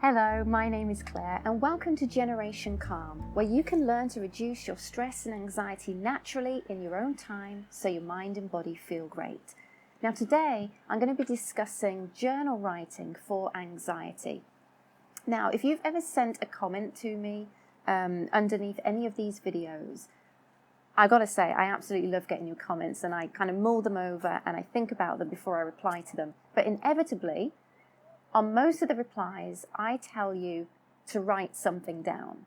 Hello, my name is Claire and welcome to Generation Calm, where you can learn to reduce your stress and anxiety naturally in your own time so your mind and body feel great. Now today I'm going to be discussing journal writing for anxiety. Now if you've ever sent a comment to me underneath any of these videos, I gotta say I absolutely love getting your comments and I kind of mull them over and I think about them before I reply to them. But inevitably, on most of the replies, I tell you to write something down.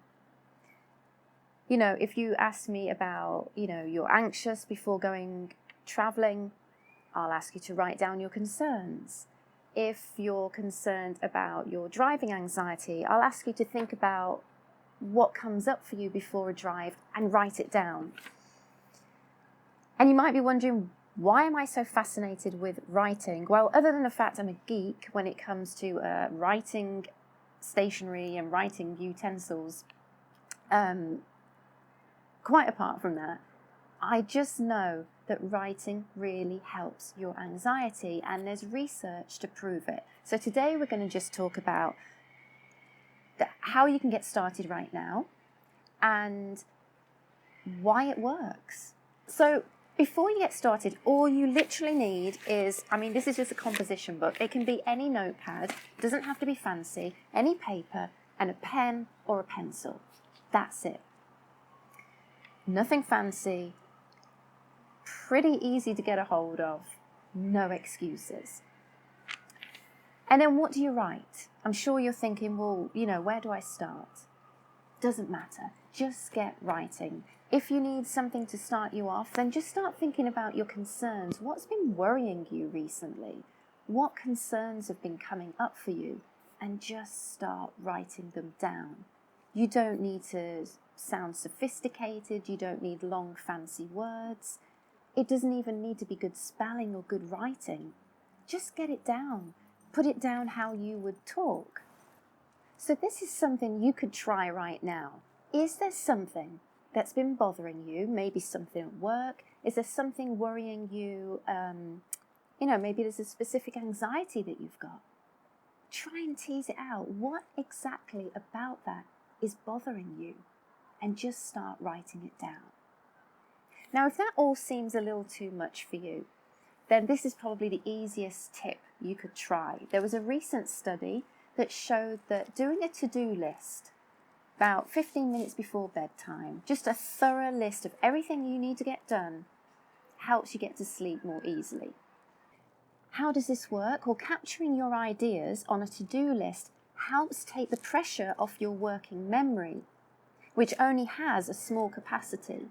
You know, if you ask me about, you're anxious before going traveling, I'll ask you to write down your concerns. If you're concerned about your driving anxiety, I'll ask you to think about what comes up for you before a drive and write it down. And you might be wondering, why am I so fascinated with writing? Well, other than the fact I'm a geek when it comes to writing stationery and writing utensils, quite apart from that, I just know that writing really helps your anxiety and there's research to prove it. So today we're going to just talk about how you can get started right now and why it works. So before you get started, all you literally need is, this is just a composition book. It can be any notepad, it doesn't have to be fancy, any paper, and a pen or a pencil. That's it. Nothing fancy, pretty easy to get a hold of, no excuses. And then what do you write? I'm sure you're thinking, well, where do I start? Doesn't matter, just get writing. If you need something to start you off, then just start thinking about your concerns. What's been worrying you recently? What concerns have been coming up for you? And just start writing them down. You don't need to sound sophisticated. You don't need long, fancy words. It doesn't even need to be good spelling or good writing. Just get it down. Put it down how you would talk. So this is something you could try right now. Is there something that's been bothering you, maybe something at work? Is there something worrying you? Maybe there's a specific anxiety that you've got. Try and tease it out. What exactly about that is bothering you? And just start writing it down. Now, if that all seems a little too much for you, then this is probably the easiest tip you could try. There was a recent study that showed that doing a to-do list about 15 minutes before bedtime, just a thorough list of everything you need to get done, helps you get to sleep more easily. How does this work? Well, capturing your ideas on a to-do list helps take the pressure off your working memory, which only has a small capacity.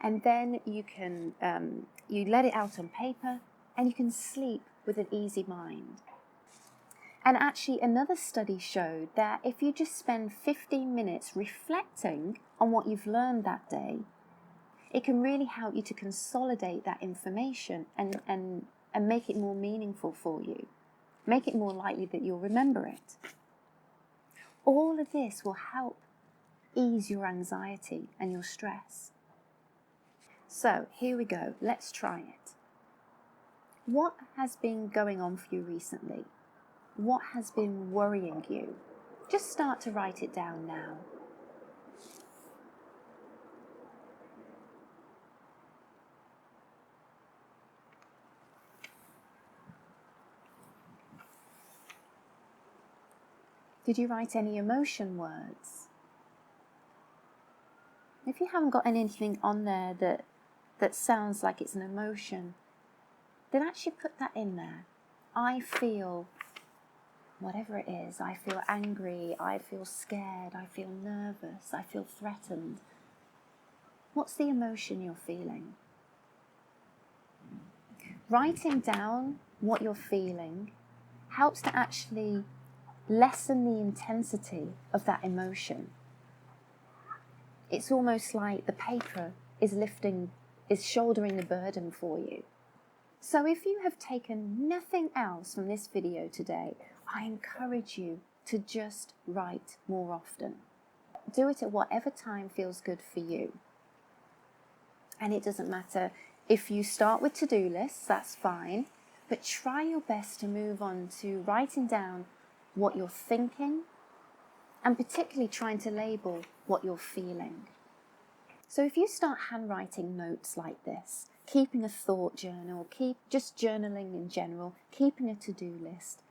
And then you can you let it out on paper and you can sleep with an easy mind. And actually another study showed that if you just spend 15 minutes reflecting on what you've learned that day, it can really help you to consolidate that information and make it more meaningful for you. Make it more likely that you'll remember it. All of this will help ease your anxiety and your stress. So here we go, let's try it. What has been going on for you recently? What has been worrying you? Just start to write it down now. Did you write any emotion words? If you haven't got anything on there that sounds like it's an emotion, then actually put that in there. I feel whatever it is. I feel angry, I feel scared, I feel nervous, I feel threatened. What's the emotion you're feeling? Writing down what you're feeling helps to actually lessen the intensity of that emotion. It's almost like the paper is shouldering the burden for you. So if you have taken nothing else from this video today, I encourage you to just write more often. Do it at whatever time feels good for you. And it doesn't matter if you start with to-do lists, that's fine, but try your best to move on to writing down what you're thinking, and particularly trying to label what you're feeling. So if you start handwriting notes like this, keeping a thought journal, just journaling in general, keeping a to-do list,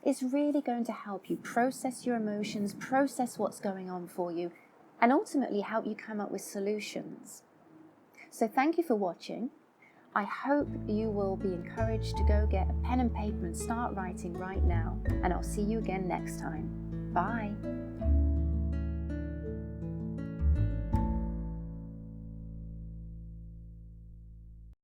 it's really going to help you process your emotions, process what's going on for you, and ultimately help you come up with solutions. So thank you for watching. I hope you will be encouraged to go get a pen and paper and start writing right now, and I'll see you again next time. Bye.